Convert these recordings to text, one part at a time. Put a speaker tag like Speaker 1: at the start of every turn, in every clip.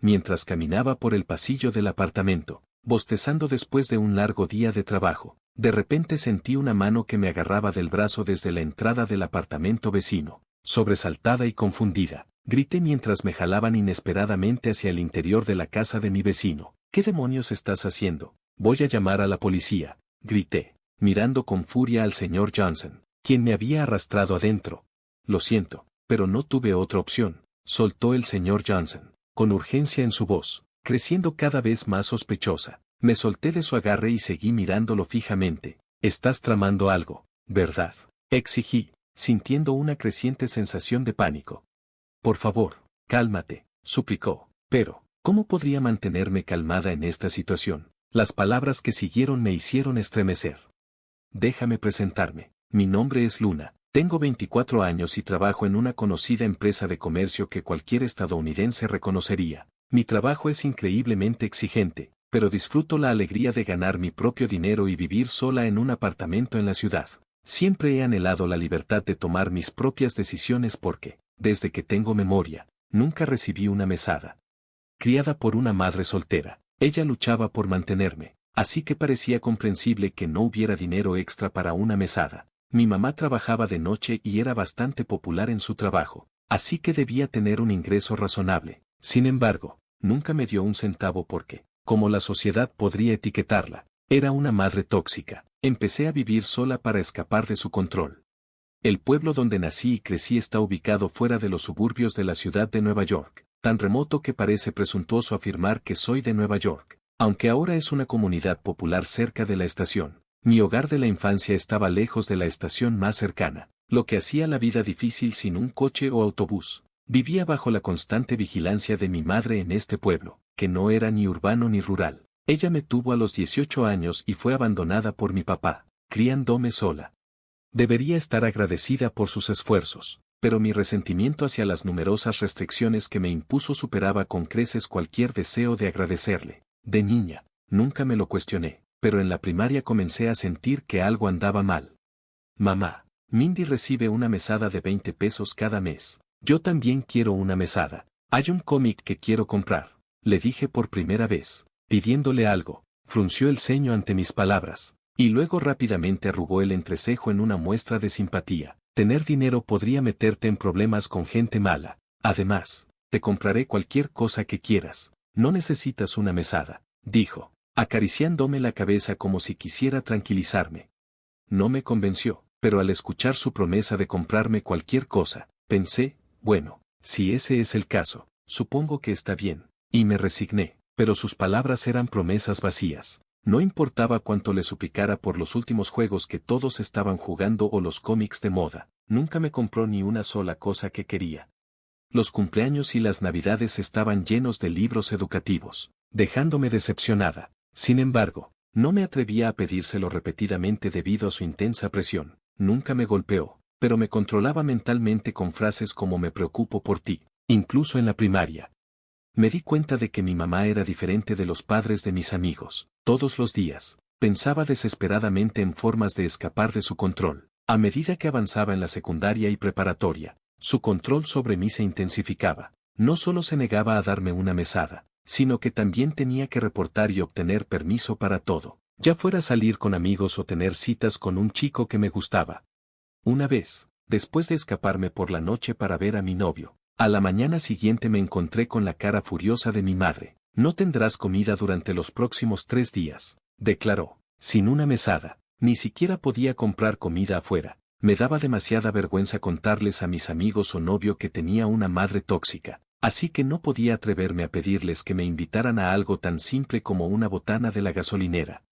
Speaker 1: mientras caminaba por el pasillo del apartamento, bostezando después de un largo día de trabajo. De repente sentí una mano que me agarraba del brazo desde la entrada del apartamento vecino. Sobresaltada y confundida, grité mientras me jalaban inesperadamente hacia el interior de la casa de mi vecino. ¿Qué demonios estás haciendo? Voy a llamar a la policía, grité, mirando con furia al señor Johnson, quien me había arrastrado adentro. Lo siento, pero no tuve otra opción, soltó el señor Johnson, con urgencia en su voz, creciendo cada vez más sospechosa. Me solté de su agarre y seguí mirándolo fijamente. Estás tramando algo, ¿verdad? Exigí, sintiendo una creciente sensación de pánico. Por favor, cálmate, suplicó. Pero, ¿cómo podría mantenerme calmada en esta situación? Las palabras que siguieron me hicieron estremecer. Déjame presentarme. Mi nombre es Luna, tengo 24 años y trabajo en una conocida empresa de comercio que cualquier estadounidense reconocería. Mi trabajo es increíblemente exigente, pero disfruto la alegría de ganar mi propio dinero y vivir sola en un apartamento en la ciudad. Siempre he anhelado la libertad de tomar mis propias decisiones porque, desde que tengo memoria, nunca recibí una mesada. Criada por una madre soltera, ella luchaba por mantenerme, así que parecía comprensible que no hubiera dinero extra para una mesada. Mi mamá trabajaba de noche y era bastante popular en su trabajo, así que debía tener un ingreso razonable. Sin embargo, nunca me dio un centavo porque, como la sociedad podría etiquetarla, era una madre tóxica. Empecé a vivir sola para escapar de su control. El pueblo donde nací y crecí está ubicado fuera de los suburbios de la ciudad de Nueva York, tan remoto que parece presuntuoso afirmar que soy de Nueva York, aunque ahora es una comunidad popular cerca de la estación. Mi hogar de la infancia estaba lejos de la estación más cercana, lo que hacía la vida difícil sin un coche o autobús. Vivía bajo la constante vigilancia de mi madre en este pueblo, que no era ni urbano ni rural. Ella me tuvo a los 18 años y fue abandonada por mi papá, criándome sola. Debería estar agradecida por sus esfuerzos, pero mi resentimiento hacia las numerosas restricciones que me impuso superaba con creces cualquier deseo de agradecerle. De niña, nunca me lo cuestioné, pero en la primaria comencé a sentir que algo andaba mal. Mamá, Mindy recibe una mesada de 20 pesos cada mes. Yo también quiero una mesada. Hay un cómic que quiero comprar, le dije por primera vez. Pidiéndole algo, frunció el ceño ante mis palabras, y luego rápidamente arrugó el entrecejo en una muestra de simpatía. Tener dinero podría meterte en problemas con gente mala. Además, te compraré cualquier cosa que quieras. No necesitas una mesada, dijo, acariciándome la cabeza como si quisiera tranquilizarme. No me convenció, pero al escuchar su promesa de comprarme cualquier cosa, pensé, bueno, si ese es el caso, supongo que está bien, y me resigné. Pero sus palabras eran promesas vacías. No importaba cuánto le suplicara por los últimos juegos que todos estaban jugando o los cómics de moda, nunca me compró ni una sola cosa que quería. Los cumpleaños y las navidades estaban llenos de libros educativos, dejándome decepcionada. Sin embargo, no me atrevía a pedírselo repetidamente debido a su intensa presión. Nunca me golpeó, pero me controlaba mentalmente con frases como me preocupo por ti, incluso en la primaria. Me di cuenta de que mi mamá era diferente de los padres de mis amigos. Todos los días, pensaba desesperadamente en formas de escapar de su control. A medida que avanzaba en la secundaria y preparatoria, su control sobre mí se intensificaba. No solo se negaba a darme una mesada, sino que también tenía que reportar y obtener permiso para todo, ya fuera salir con amigos o tener citas con un chico que me gustaba. Una vez, después de escaparme por la noche para ver a mi novio, a la mañana siguiente me encontré con la cara furiosa de mi madre. No tendrás comida durante los próximos 3 días, declaró, sin una mesada. Ni siquiera podía comprar comida afuera. Me daba demasiada vergüenza contarles a mis amigos o novio que tenía una madre tóxica, así que no podía atreverme a pedirles que me invitaran a algo tan simple como una botana de la gasolinera.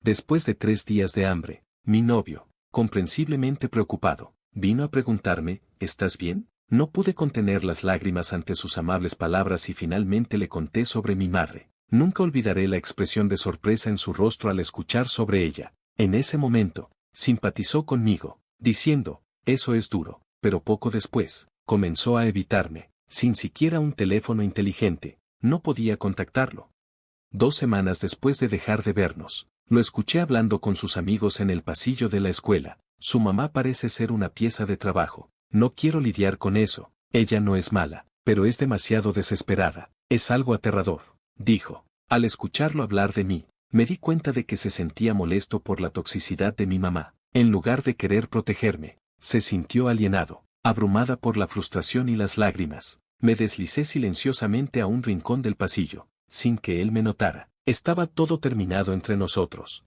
Speaker 1: Después de 3 días de hambre, mi novio, comprensiblemente preocupado, vino a preguntarme, ¿estás bien? No pude contener las lágrimas ante sus amables palabras y finalmente le conté sobre mi madre. Nunca olvidaré la expresión de sorpresa en su rostro al escuchar sobre ella. En ese momento, simpatizó conmigo, diciendo, eso es duro, pero poco después, comenzó a evitarme, sin siquiera un teléfono inteligente, no podía contactarlo. 2 semanas después de dejar de vernos, lo escuché hablando con sus amigos en el pasillo de la escuela. Su mamá parece ser una pieza de trabajo. No quiero lidiar con eso, ella no es mala, pero es demasiado desesperada. Es algo aterrador, dijo. Al escucharlo hablar de mí, me di cuenta de que se sentía molesto por la toxicidad de mi mamá. En lugar de querer protegerme, se sintió alienado, abrumada por la frustración y las lágrimas. Me deslicé silenciosamente a un rincón del pasillo, sin que él me notara. Estaba todo terminado entre nosotros.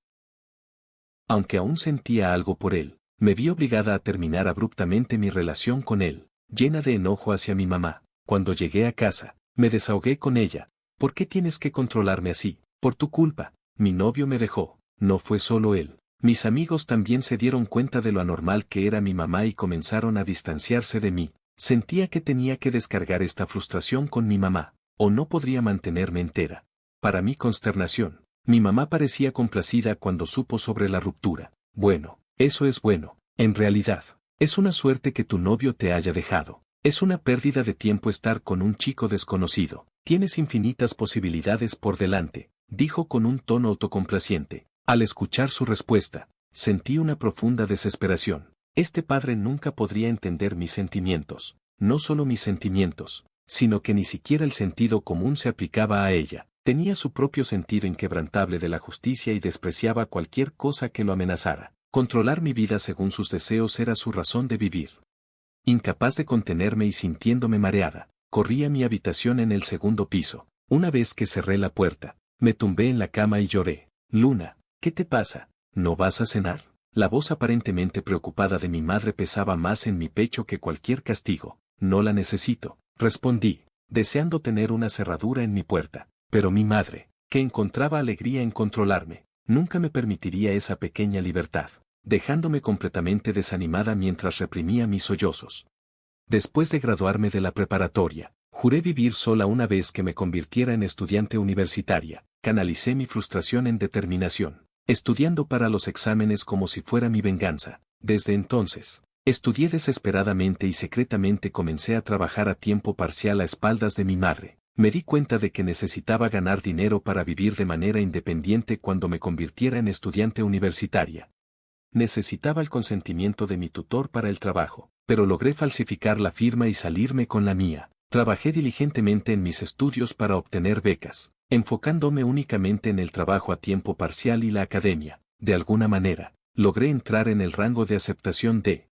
Speaker 1: Aunque aún sentía algo por él, me vi obligada a terminar abruptamente mi relación con él, llena de enojo hacia mi mamá. Cuando llegué a casa, me desahogué con ella. ¿Por qué tienes que controlarme así? Por tu culpa. Mi novio me dejó. No fue solo él. Mis amigos también se dieron cuenta de lo anormal que era mi mamá y comenzaron a distanciarse de mí. Sentía que tenía que descargar esta frustración con mi mamá, o no podría mantenerme entera. Para mi consternación, mi mamá parecía complacida cuando supo sobre la ruptura. Bueno, eso es bueno. En realidad, es una suerte que tu novio te haya dejado. Es una pérdida de tiempo estar con un chico desconocido. Tienes infinitas posibilidades por delante, dijo con un tono autocomplaciente. Al escuchar su respuesta, sentí una profunda desesperación. Este padre nunca podría entender mis sentimientos, no solo mis sentimientos, sino que ni siquiera el sentido común se aplicaba a ella. Tenía su propio sentido inquebrantable de la justicia y despreciaba cualquier cosa que lo amenazara. Controlar mi vida según sus deseos era su razón de vivir. Incapaz de contenerme y sintiéndome mareada, corrí a mi habitación en el segundo piso. Una vez que cerré la puerta, me tumbé en la cama y lloré. Luna, ¿qué te pasa? ¿No vas a cenar? La voz aparentemente preocupada de mi madre pesaba más en mi pecho que cualquier castigo. No la necesito, respondí, deseando tener una cerradura en mi puerta. Pero mi madre, que encontraba alegría en controlarme, nunca me permitiría esa pequeña libertad, dejándome completamente desanimada mientras reprimía mis sollozos. Después de graduarme de la preparatoria, juré vivir sola una vez que me convirtiera en estudiante universitaria. Canalicé mi frustración en determinación, estudiando para los exámenes como si fuera mi venganza. Desde entonces, estudié desesperadamente y secretamente comencé a trabajar a tiempo parcial a espaldas de mi madre. Me di cuenta de que necesitaba ganar dinero para vivir de manera independiente cuando me convirtiera en estudiante universitaria. Necesitaba el consentimiento de mi tutor para el trabajo, pero logré falsificar la firma y salirme con la mía. Trabajé diligentemente en mis estudios para obtener becas, enfocándome únicamente en el trabajo a tiempo parcial y la academia. De alguna manera, logré entrar en el rango de aceptación de.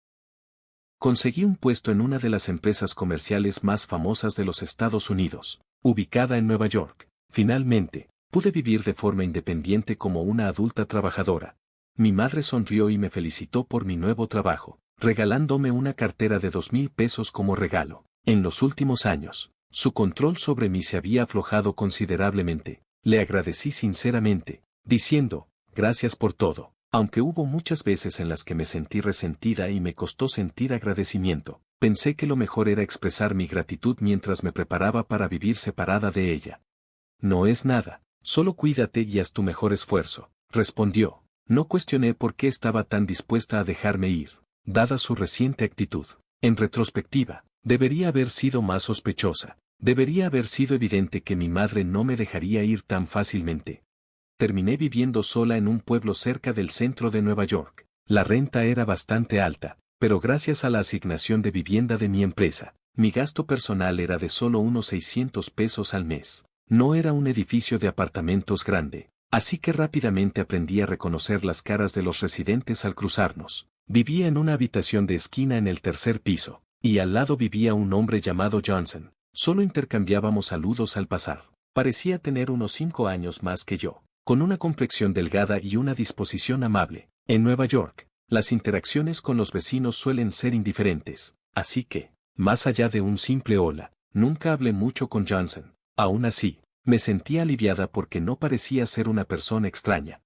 Speaker 1: Conseguí un puesto en una de las empresas comerciales más famosas de los Estados Unidos, ubicada en Nueva York. Finalmente, pude vivir de forma independiente como una adulta trabajadora. Mi madre sonrió y me felicitó por mi nuevo trabajo, regalándome una cartera de $2,000 como regalo. En los últimos años, su control sobre mí se había aflojado considerablemente. Le agradecí sinceramente, diciendo, gracias por todo, aunque hubo muchas veces en las que me sentí resentida y me costó sentir agradecimiento. Pensé que lo mejor era expresar mi gratitud mientras me preparaba para vivir separada de ella. No es nada, solo cuídate y haz tu mejor esfuerzo, respondió. No cuestioné por qué estaba tan dispuesta a dejarme ir, dada su reciente actitud. En retrospectiva, debería haber sido más sospechosa. Debería haber sido evidente que mi madre no me dejaría ir tan fácilmente. Terminé viviendo sola en un pueblo cerca del centro de Nueva York. La renta era bastante alta, pero gracias a la asignación de vivienda de mi empresa, mi gasto personal era de solo unos $600 al mes. No era un edificio de apartamentos grande, así que rápidamente aprendí a reconocer las caras de los residentes al cruzarnos. Vivía en una habitación de esquina en el tercer piso, y al lado vivía un hombre llamado Johnson. Solo intercambiábamos saludos al pasar. Parecía tener unos 5 años más que yo, con una complexión delgada y una disposición amable. En Nueva York, las interacciones con los vecinos suelen ser indiferentes, así que, más allá de un simple hola, nunca hablé mucho con Johnson. Aún así, me sentía aliviada porque no parecía ser una persona extraña.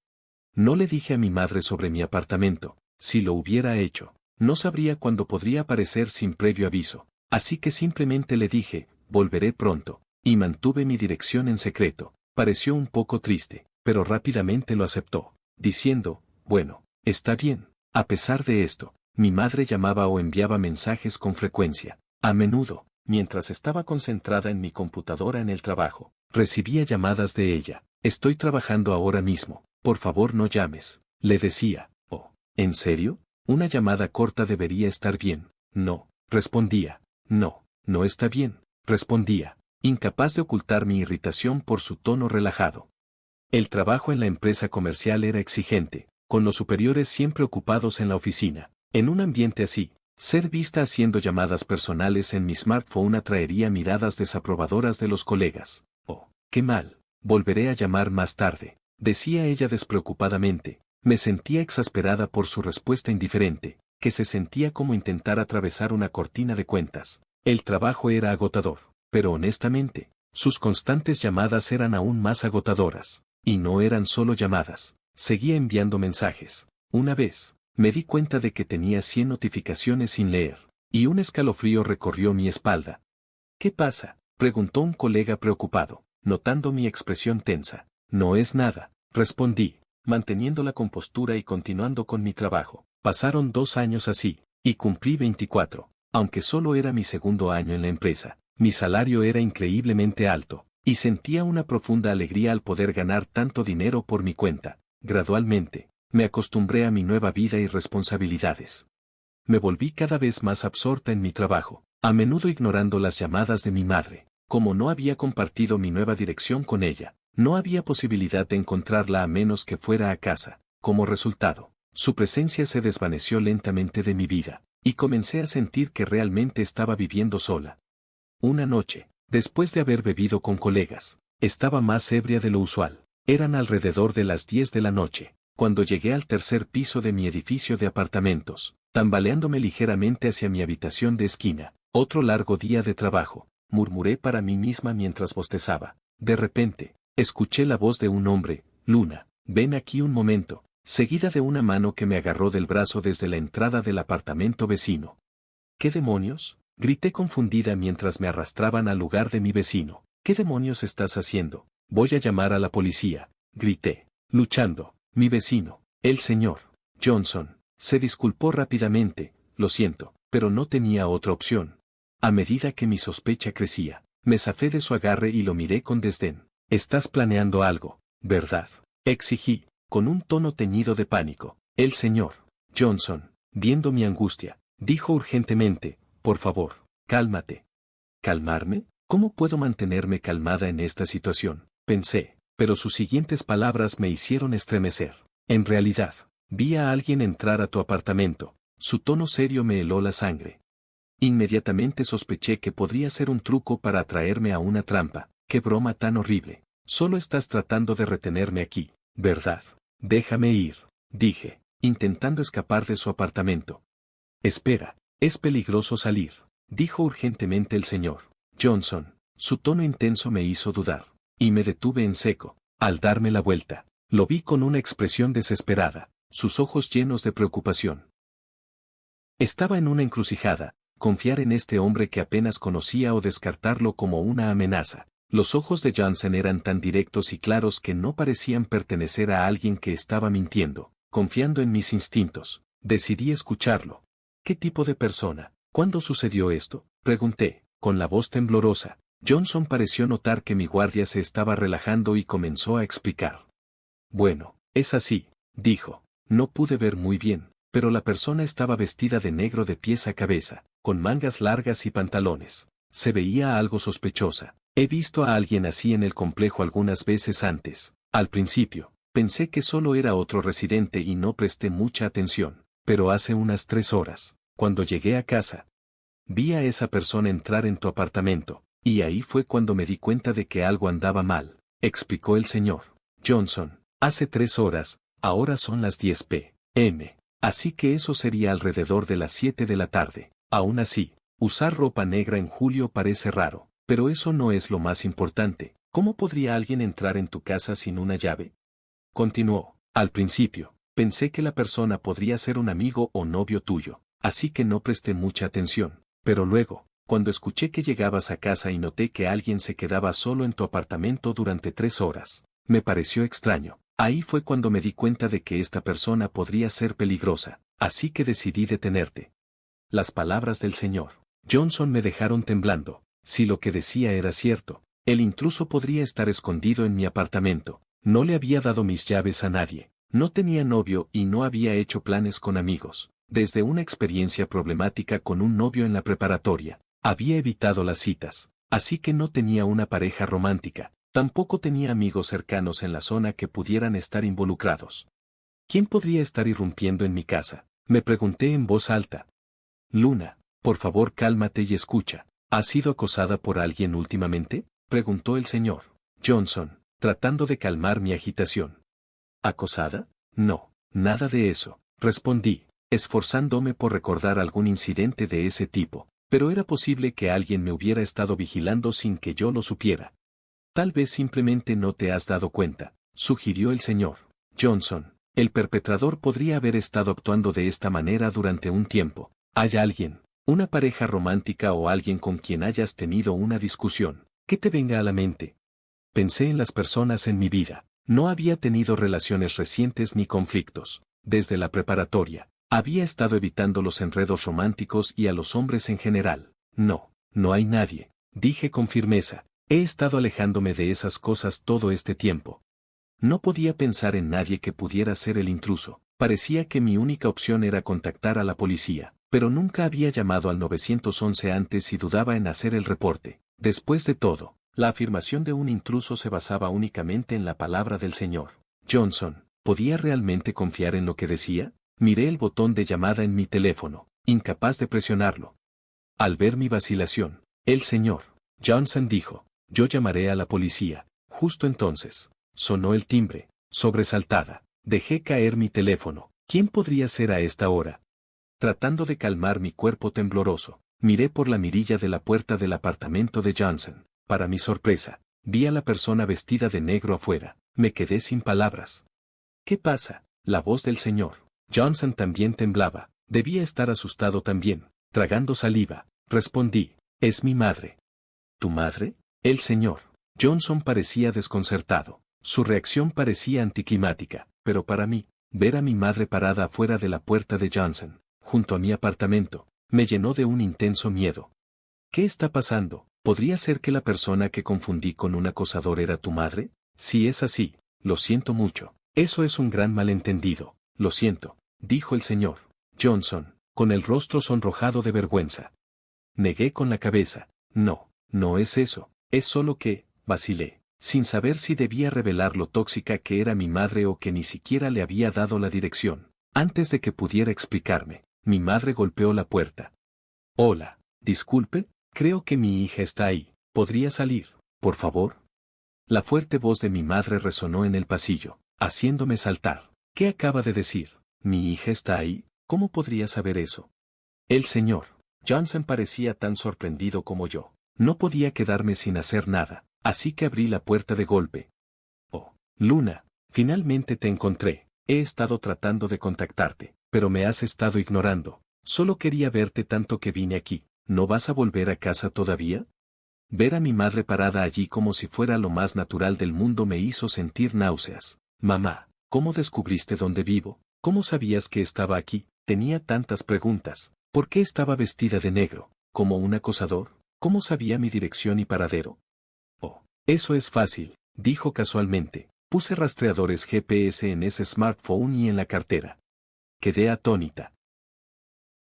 Speaker 1: No le dije a mi madre sobre mi apartamento. Si lo hubiera hecho, no sabría cuándo podría aparecer sin previo aviso. Así que simplemente le dije, volveré pronto, y mantuve mi dirección en secreto. Pareció un poco triste, pero rápidamente lo aceptó, diciendo, bueno, está bien. A pesar de esto, mi madre llamaba o enviaba mensajes con frecuencia. A menudo, mientras estaba concentrada en mi computadora en el trabajo, recibía llamadas de ella. Estoy trabajando ahora mismo, por favor no llames, le decía. Oh, ¿en serio? Una llamada corta debería estar bien. No, respondía. No, no está bien, respondía. incapaz de ocultar mi irritación por su tono relajado. El trabajo en la empresa comercial era exigente, con los superiores siempre ocupados en la oficina. En un ambiente así, ser vista haciendo llamadas personales en mi smartphone atraería miradas desaprobadoras de los colegas. Oh, qué mal, volveré a llamar más tarde, decía ella despreocupadamente. Me sentía exasperada por su respuesta indiferente, que se sentía como intentar atravesar una cortina de cuentas. El trabajo era agotador, pero honestamente, sus constantes llamadas eran aún más agotadoras. Y no eran solo llamadas, seguía enviando mensajes. Una vez, me di cuenta de que tenía 100 notificaciones sin leer, y un escalofrío recorrió mi espalda. ¿Qué pasa?, preguntó un colega preocupado, notando mi expresión tensa. No es nada, respondí, manteniendo la compostura y continuando con mi trabajo. Pasaron 2 años así, y cumplí 24. Aunque solo era mi segundo año en la empresa, mi salario era increíblemente alto, y sentía una profunda alegría al poder ganar tanto dinero por mi cuenta. Gradualmente, me acostumbré a mi nueva vida y responsabilidades. Me volví cada vez más absorta en mi trabajo, a menudo ignorando las llamadas de mi madre. Como no había compartido mi nueva dirección con ella, no había posibilidad de encontrarla a menos que fuera a casa. Como resultado, su presencia se desvaneció lentamente de mi vida, y comencé a sentir que realmente estaba viviendo sola. Una noche, después de haber bebido con colegas, estaba más ebria de lo usual. Eran alrededor de las 10 de la noche, cuando llegué al tercer piso de mi edificio de apartamentos, tambaleándome ligeramente hacia mi habitación de esquina. Otro largo día de trabajo, murmuré para mí misma mientras bostezaba. De repente, escuché la voz de un hombre. Luna, ven aquí un momento, seguida de una mano que me agarró del brazo desde la entrada del apartamento vecino. ¿Qué demonios?, grité confundida mientras me arrastraban al lugar de mi vecino. ¿Qué demonios estás haciendo? Voy a llamar a la policía, grité, luchando. Mi vecino, el señor Johnson, se disculpó rápidamente. Lo siento, pero no tenía otra opción. A medida que mi sospecha crecía, me zafé de su agarre y lo miré con desdén. Estás planeando algo, ¿verdad?, exigí, con un tono teñido de pánico. El señor Johnson, viendo mi angustia, dijo urgentemente, por favor, cálmate. ¿Calmarme? ¿Cómo puedo mantenerme calmada en esta situación?, pensé, pero sus siguientes palabras me hicieron estremecer. En realidad, vi a alguien entrar a tu apartamento. Su tono serio me heló la sangre. Inmediatamente sospeché que podría ser un truco para atraerme a una trampa. ¡Qué broma tan horrible! Solo estás tratando de retenerme aquí, ¿verdad? Déjame ir, dije, intentando escapar de su apartamento. Espera, es peligroso salir, dijo urgentemente el señor Johnson. Su tono intenso me hizo dudar, y me detuve en seco. Al darme la vuelta, lo vi con una expresión desesperada, sus ojos llenos de preocupación. Estaba en una encrucijada, confiar en este hombre que apenas conocía o descartarlo como una amenaza. Los ojos de Johnson eran tan directos y claros que no parecían pertenecer a alguien que estaba mintiendo. Confiando en mis instintos, decidí escucharlo. ¿Qué tipo de persona? ¿Cuándo sucedió esto?, pregunté, con la voz temblorosa. Johnson pareció notar que mi guardia se estaba relajando y comenzó a explicar. Bueno, es así, dijo. No pude ver muy bien, pero la persona estaba vestida de negro de pies a cabeza, con mangas largas y pantalones. Se veía algo sospechosa. He visto a alguien así en el complejo algunas veces antes. Al principio, pensé que solo era otro residente y no presté mucha atención, pero hace unas 3 horas, cuando llegué a casa, vi a esa persona entrar en tu apartamento, y ahí fue cuando me di cuenta de que algo andaba mal, explicó el señor Johnson. Hace 3 horas, ahora son las 10 p.m., así que eso sería alrededor de las 7 de la tarde. Aún así, usar ropa negra en julio parece raro, pero eso no es lo más importante. ¿Cómo podría alguien entrar en tu casa sin una llave?, continuó. Al principio, pensé que la persona podría ser un amigo o novio tuyo, así que no presté mucha atención, pero luego, cuando escuché que llegabas a casa y noté que alguien se quedaba solo en tu apartamento durante 3 horas, me pareció extraño. Ahí fue cuando me di cuenta de que esta persona podría ser peligrosa, así que decidí detenerte. Las palabras del señor Johnson me dejaron temblando. Si lo que decía era cierto, el intruso podría estar escondido en mi apartamento. No le había dado mis llaves a nadie, no tenía novio y no había hecho planes con amigos. Desde una experiencia problemática con un novio en la preparatoria, había evitado las citas. Así que no tenía una pareja romántica, tampoco tenía amigos cercanos en la zona que pudieran estar involucrados. ¿Quién podría estar irrumpiendo en mi casa? Me pregunté en voz alta. Luna, por favor cálmate y escucha. ¿Has sido acosada por alguien últimamente? Preguntó el señor Johnson, tratando de calmar mi agitación. ¿Acosada? No, nada de eso, respondí, esforzándome por recordar algún incidente de ese tipo, pero era posible que alguien me hubiera estado vigilando sin que yo lo supiera. Tal vez simplemente no te has dado cuenta, sugirió el señor Johnson. El perpetrador podría haber estado actuando de esta manera durante un tiempo. ¿Hay alguien, una pareja romántica o alguien con quien hayas tenido una discusión, que te venga a la mente? Pensé en las personas en mi vida. No había tenido relaciones recientes ni conflictos. Desde la preparatoria, había estado evitando los enredos románticos y a los hombres en general. No, no hay nadie, dije con firmeza. He estado alejándome de esas cosas todo este tiempo. No podía pensar en nadie que pudiera ser el intruso. Parecía que mi única opción era contactar a la policía, pero nunca había llamado al 911 antes y dudaba en hacer el reporte. Después de todo, la afirmación de un intruso se basaba únicamente en la palabra del señor Johnson. ¿Podía realmente confiar en lo que decía? Miré el botón de llamada en mi teléfono, incapaz de presionarlo. Al ver mi vacilación, el señor Johnson dijo, yo llamaré a la policía. Justo entonces, sonó el timbre, sobresaltada. Dejé caer mi teléfono. ¿Quién podría ser a esta hora? Tratando de calmar mi cuerpo tembloroso, miré por la mirilla de la puerta del apartamento de Johnson. Para mi sorpresa, vi a la persona vestida de negro afuera. Me quedé sin palabras. ¿Qué pasa? La voz del señor Johnson también temblaba. Debía estar asustado también. Tragando saliva, respondí, es mi madre. ¿Tu madre? El señor Johnson parecía desconcertado. Su reacción parecía anticlimática, pero para mí, ver a mi madre parada afuera de la puerta de Johnson, junto a mi apartamento, me llenó de un intenso miedo. ¿Qué está pasando? ¿Podría ser que la persona que confundí con un acosador era tu madre? Si es así, lo siento mucho. Eso es un gran malentendido. Lo siento, dijo el señor Johnson, con el rostro sonrojado de vergüenza. Negué con la cabeza. No, no es eso, es solo que, vacilé, sin saber si debía revelar lo tóxica que era mi madre o que ni siquiera le había dado la dirección. Antes de que pudiera explicarme, mi madre golpeó la puerta. Hola, disculpe, creo que mi hija está ahí. ¿Podría salir, por favor? La fuerte voz de mi madre resonó en el pasillo, haciéndome saltar. ¿Qué acaba de decir? ¿Mi hija está ahí? ¿Cómo podría saber eso? El señor Johnson parecía tan sorprendido como yo. No podía quedarme sin hacer nada, así que abrí la puerta de golpe. Oh, Luna, finalmente te encontré. He estado tratando de contactarte, pero me has estado ignorando. Solo quería verte tanto que vine aquí. ¿No vas a volver a casa todavía? Ver a mi madre parada allí como si fuera lo más natural del mundo me hizo sentir náuseas. Mamá, ¿cómo descubriste dónde vivo? ¿Cómo sabías que estaba aquí? Tenía tantas preguntas. ¿Por qué estaba vestida de negro? ¿Como un acosador? ¿Cómo sabía mi dirección y paradero? Oh, eso es fácil, dijo casualmente. Puse rastreadores GPS en ese smartphone y en la cartera. Quedé atónita.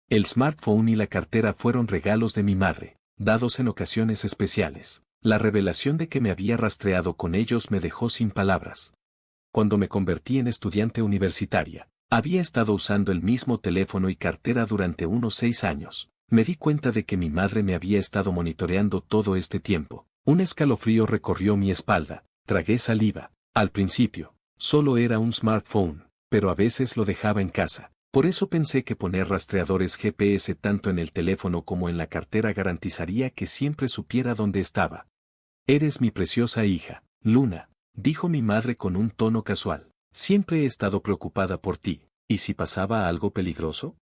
Speaker 1: El smartphone y la cartera fueron regalos de mi madre, dados en ocasiones especiales. La revelación de que me había rastreado con ellos me dejó sin palabras. Cuando me convertí en estudiante universitaria, había estado usando el mismo teléfono y cartera durante unos 6 años. Me di cuenta de que mi madre me había estado monitoreando todo este tiempo. Un escalofrío recorrió mi espalda. Tragué saliva. Al principio, solo era un smartphone, pero a veces lo dejaba en casa. Por eso pensé que poner rastreadores GPS tanto en el teléfono como en la cartera garantizaría que siempre supiera dónde estaba. Eres mi preciosa hija, Luna, dijo mi madre con un tono casual. Siempre he estado preocupada por ti. ¿Y si pasaba algo peligroso?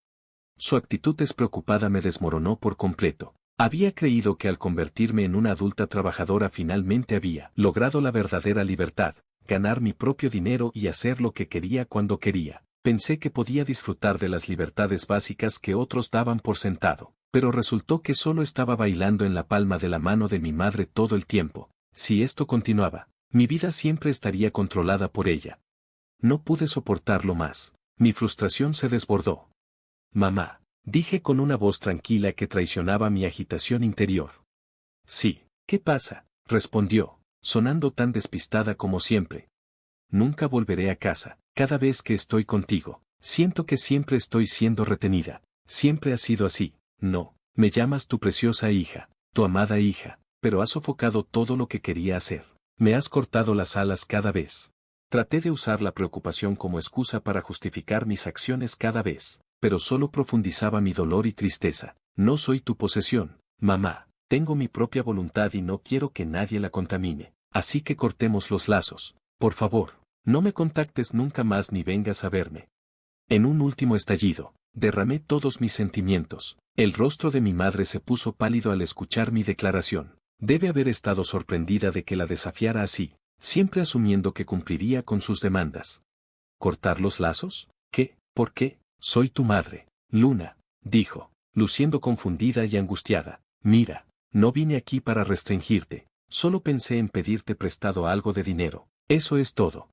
Speaker 1: Su actitud despreocupada me desmoronó por completo. Había creído que al convertirme en una adulta trabajadora finalmente había logrado la verdadera libertad, ganar mi propio dinero y hacer lo que quería cuando quería. Pensé que podía disfrutar de las libertades básicas que otros daban por sentado, pero resultó que solo estaba bailando en la palma de la mano de mi madre todo el tiempo. Si esto continuaba, mi vida siempre estaría controlada por ella. No pude soportarlo más. Mi frustración se desbordó. Mamá, dije con una voz tranquila que traicionaba mi agitación interior. Sí, ¿Qué pasa?, respondió, sonando tan despistada como siempre. Nunca volveré a casa. Cada vez que estoy contigo, siento que siempre estoy siendo retenida. Siempre ha sido así. No, me llamas tu preciosa hija, tu amada hija, pero has sofocado todo lo que quería hacer. Me has cortado las alas cada vez. Traté de usar la preocupación como excusa para justificar mis acciones cada vez, pero solo profundizaba mi dolor y tristeza. No soy tu posesión, mamá. Tengo mi propia voluntad y no quiero que nadie la contamine. Así que cortemos los lazos. Por favor, no me contactes nunca más ni vengas a verme. En un último estallido, derramé todos mis sentimientos. El rostro de mi madre se puso pálido al escuchar mi declaración. Debe haber estado sorprendida de que la desafiara así, siempre asumiendo que cumpliría con sus demandas. ¿Cortar los lazos? ¿Qué? ¿Por qué? Soy tu madre, Luna, dijo, luciendo confundida y angustiada. Mira, no vine aquí para restringirte, solo pensé en pedirte prestado algo de dinero, eso es todo.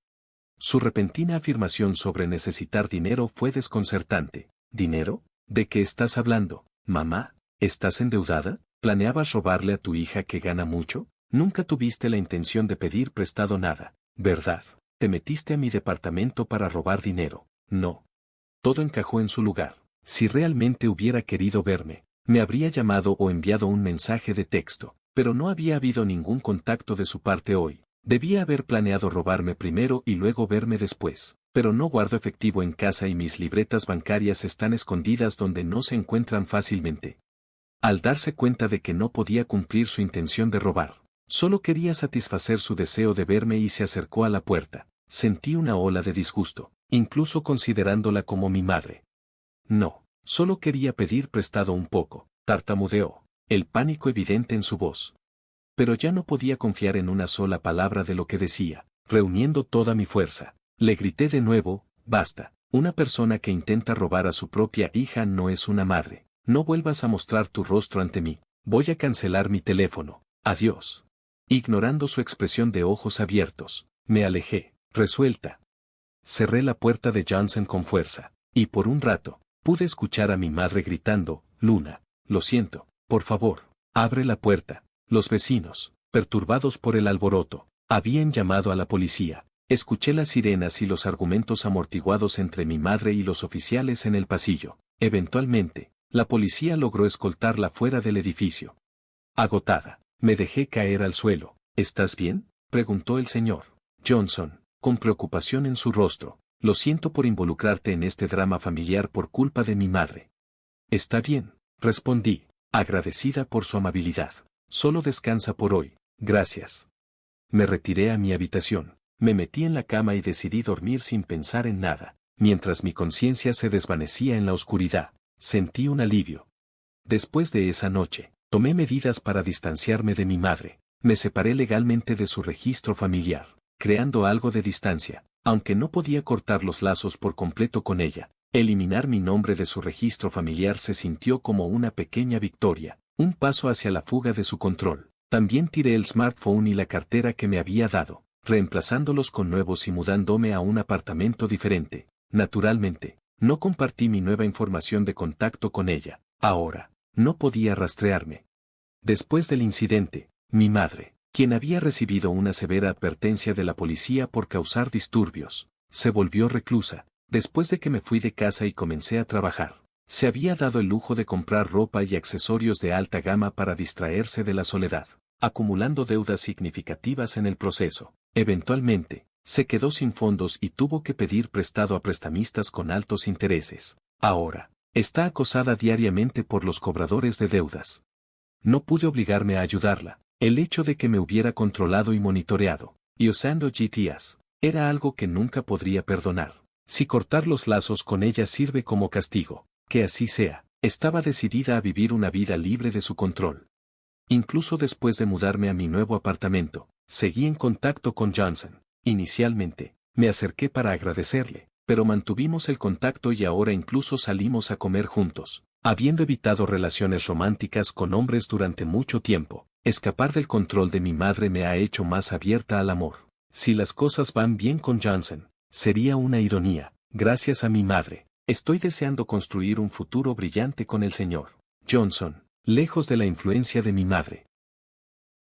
Speaker 1: Su repentina afirmación sobre necesitar dinero fue desconcertante. ¿Dinero? ¿De qué estás hablando, mamá? ¿Estás endeudada? ¿Planeabas robarle a tu hija que gana mucho? Nunca tuviste la intención de pedir prestado nada, ¿verdad? Te metiste a mi departamento para robar dinero. No. Todo encajó en su lugar. Si realmente hubiera querido verme, me habría llamado o enviado un mensaje de texto, pero no había habido ningún contacto de su parte hoy. Debía haber planeado robarme primero y luego verme después, pero no guardo efectivo en casa y mis libretas bancarias están escondidas donde no se encuentran fácilmente. Al darse cuenta de que no podía cumplir su intención de robar, solo quería satisfacer su deseo de verme y se acercó a la puerta. Sentí una ola de disgusto, incluso considerándola como mi madre. No, solo quería pedir prestado un poco, tartamudeó, el pánico evidente en su voz. Pero ya no podía confiar en una sola palabra de lo que decía. Reuniendo toda mi fuerza, le grité de nuevo, basta, una persona que intenta robar a su propia hija no es una madre. No vuelvas a mostrar tu rostro ante mí. Voy a cancelar mi teléfono. Adiós. Ignorando su expresión de ojos abiertos, me alejé, resuelta. Cerré la puerta de Johnson con fuerza, y por un rato, pude escuchar a mi madre gritando, Luna, lo siento, por favor, abre la puerta. Los vecinos, perturbados por el alboroto, habían llamado a la policía. Escuché las sirenas y los argumentos amortiguados entre mi madre y los oficiales en el pasillo. Eventualmente, la policía logró escoltarla fuera del edificio. Agotada, me dejé caer al suelo. ¿Estás bien?, preguntó el señor Johnson, con preocupación en su rostro. Lo siento por involucrarte en este drama familiar por culpa de mi madre. Está bien, respondí, agradecida por su amabilidad. Solo descansa por hoy, gracias. Me retiré a mi habitación, me metí en la cama y decidí dormir sin pensar en nada. Mientras mi conciencia se desvanecía en la oscuridad, sentí un alivio. Después de esa noche, tomé medidas para distanciarme de mi madre. Me separé legalmente de su registro familiar, creando algo de distancia, aunque no podía cortar los lazos por completo con ella. Eliminar mi nombre de su registro familiar se sintió como una pequeña victoria. Un paso hacia la fuga de su control. También tiré el smartphone y la cartera que me había dado, reemplazándolos con nuevos y mudándome a un apartamento diferente. Naturalmente, no compartí mi nueva información de contacto con ella. Ahora, no podía rastrearme. Después del incidente, mi madre, quien había recibido una severa advertencia de la policía por causar disturbios, se volvió reclusa, después de que me fui de casa y comencé a trabajar. Se había dado el lujo de comprar ropa y accesorios de alta gama para distraerse de la soledad, acumulando deudas significativas en el proceso. Eventualmente, se quedó sin fondos y tuvo que pedir prestado a prestamistas con altos intereses. Ahora, está acosada diariamente por los cobradores de deudas. No pude obligarme a ayudarla. El hecho de que me hubiera controlado y monitoreado, y usando GTS, era algo que nunca podría perdonar. Si cortar los lazos con ella sirve como castigo, que así sea. Estaba decidida a vivir una vida libre de su control. Incluso después de mudarme a mi nuevo apartamento, seguí en contacto con Johnson. Inicialmente, me acerqué para agradecerle, pero mantuvimos el contacto y ahora incluso salimos a comer juntos. Habiendo evitado relaciones románticas con hombres durante mucho tiempo, escapar del control de mi madre me ha hecho más abierta al amor. Si las cosas van bien con Johnson, sería una ironía. Gracias a mi madre, estoy deseando construir un futuro brillante con el señor Johnson, lejos de la influencia de mi madre.